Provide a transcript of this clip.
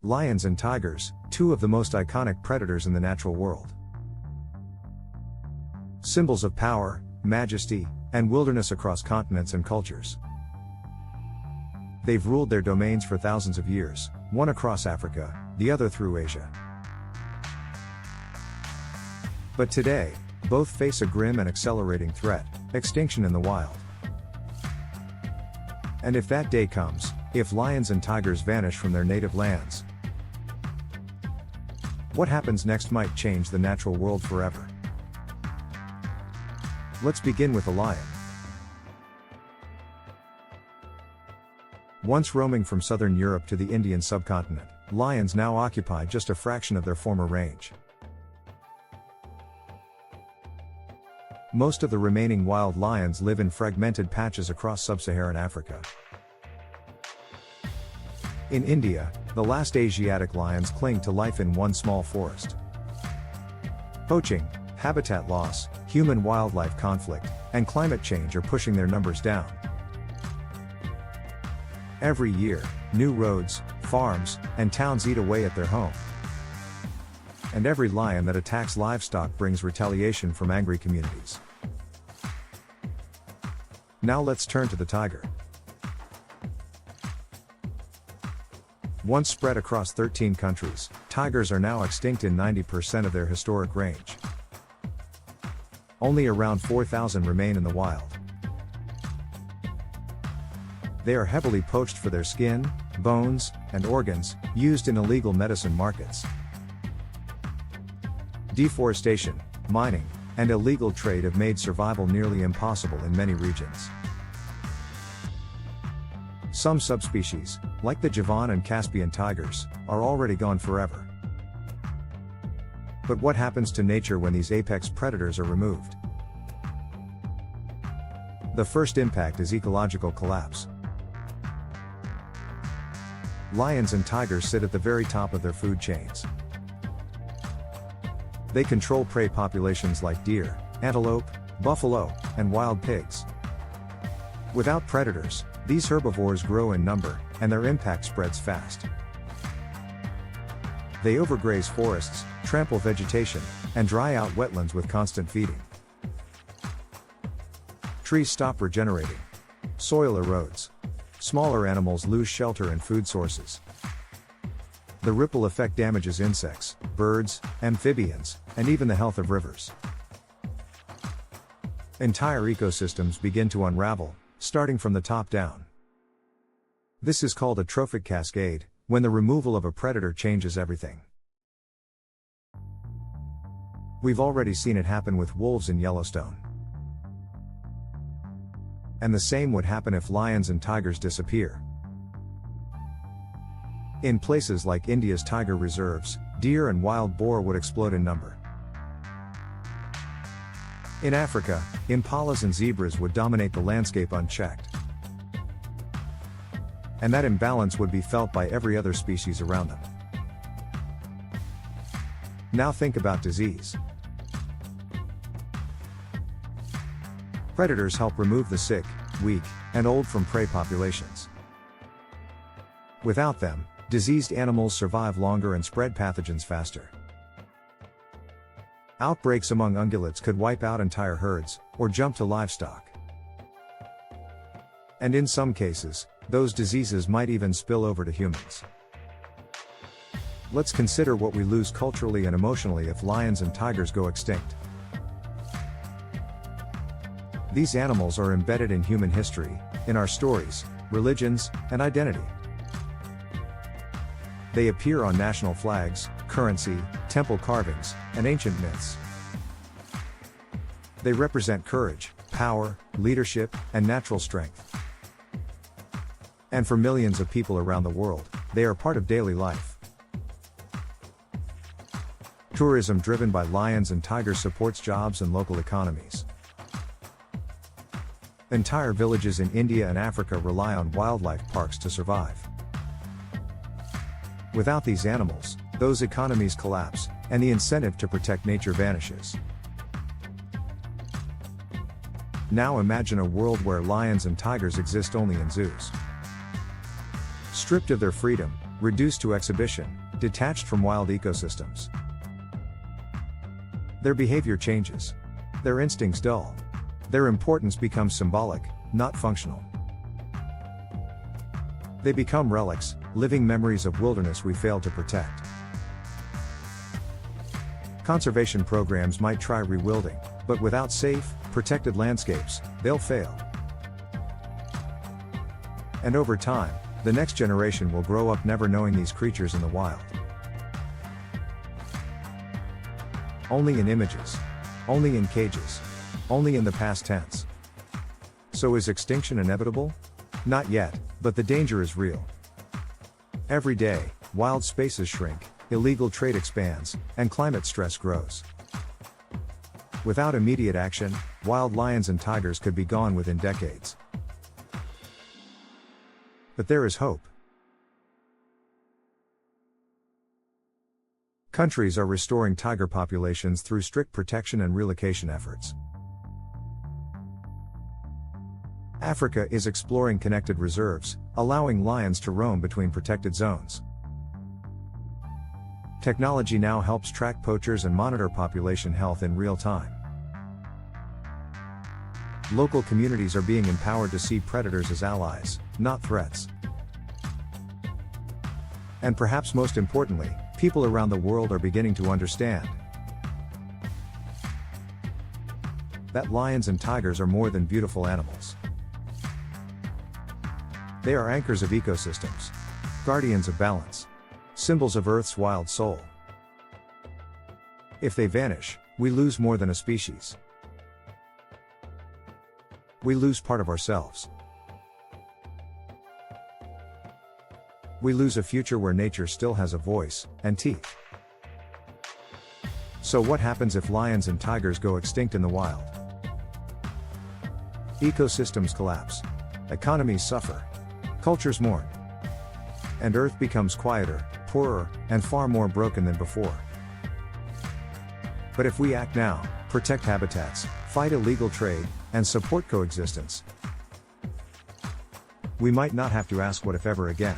Lions and tigers, two of the most iconic predators in the natural world. Symbols of power, majesty, and wilderness across continents and cultures. They've ruled their domains for thousands of years, one across Africa, the other through Asia. But today, both face a grim and accelerating threat: extinction in the wild. And if that day comes, if lions and tigers vanish from their native lands, what happens next might change the natural world forever. Let's begin with a lion. Once roaming from southern Europe to the Indian subcontinent, lions now occupy just a fraction of their former range. Most of the remaining wild lions live in fragmented patches across sub-Saharan Africa. In India, the last Asiatic lions cling to life in one small forest. Poaching, habitat loss, human-wildlife conflict, and climate change are pushing their numbers down. Every year, new roads, farms, and towns eat away at their home. And every lion that attacks livestock brings retaliation from angry communities. Now let's turn to the tiger. Once spread across 13 countries, tigers are now extinct in 90% of their historic range. Only around 4,000 remain in the wild. They are heavily poached for their skin, bones, and organs, used in illegal medicine markets. Deforestation, mining, and illegal trade have made survival nearly impossible in many regions. Some subspecies, like the Javan and Caspian tigers, are already gone forever. But what happens to nature when these apex predators are removed? The first impact is ecological collapse. Lions and tigers sit at the very top of their food chains. They control prey populations like deer, antelope, buffalo, and wild pigs. Without predators, these herbivores grow in number, and their impact spreads fast. They overgraze forests, trample vegetation, and dry out wetlands with constant feeding. Trees stop regenerating. Soil erodes. Smaller animals lose shelter and food sources. The ripple effect damages insects, birds, amphibians, and even the health of rivers. Entire ecosystems begin to unravel, starting from the top down. This is called a trophic cascade, when the removal of a predator changes everything. We've already seen it happen with wolves in Yellowstone. And the same would happen if lions and tigers disappear. In places like India's tiger reserves, deer and wild boar would explode in number. In Africa, impalas and zebras would dominate the landscape unchecked. And that imbalance would be felt by every other species around them. Now think about disease. Predators help remove the sick, weak, and old from prey populations. Without them, diseased animals survive longer and spread pathogens faster. Outbreaks among ungulates could wipe out entire herds, or jump to livestock. And in some cases, those diseases might even spill over to humans. Let's consider what we lose culturally and emotionally if lions and tigers go extinct. These animals are embedded in human history, in our stories, religions, and identity. They appear on national flags, currency, temple carvings, and ancient myths. They represent courage, power, leadership, and natural strength. And for millions of people around the world, they are part of daily life. Tourism driven by lions and tigers supports jobs and local economies. Entire villages in India and Africa rely on wildlife parks to survive. Without these animals, those economies collapse, and the incentive to protect nature vanishes. Now imagine a world where lions and tigers exist only in zoos. Stripped of their freedom, reduced to exhibition, detached from wild ecosystems. Their behavior changes. Their instincts dull. Their importance becomes symbolic, not functional. They become relics, living memories of wilderness we failed to protect. Conservation programs might try rewilding, but without safe, protected landscapes, they'll fail. And over time, the next generation will grow up never knowing these creatures in the wild. Only in images. Only in cages. Only in the past tense. So is extinction inevitable? Not yet, but the danger is real. Every day, wild spaces shrink, illegal trade expands, and climate stress grows. Without immediate action, wild lions and tigers could be gone within decades. But there is hope. Countries are restoring tiger populations through strict protection and relocation efforts. Africa is exploring connected reserves, allowing lions to roam between protected zones. Technology now helps track poachers and monitor population health in real time. Local communities are being empowered to see predators as allies, not threats. And perhaps most importantly, people around the world are beginning to understand that lions and tigers are more than beautiful animals. They are anchors of ecosystems, guardians of balance, symbols of Earth's wild soul. If they vanish, we lose more than a species. We lose part of ourselves. We lose a future where nature still has a voice and teeth. So what happens if lions and tigers go extinct in the wild? Ecosystems collapse. Economies suffer. Cultures mourn. And Earth becomes quieter, poorer, and far more broken than before. But if we act now, protect habitats, fight illegal trade, and support coexistence, we might not have to ask what if ever again.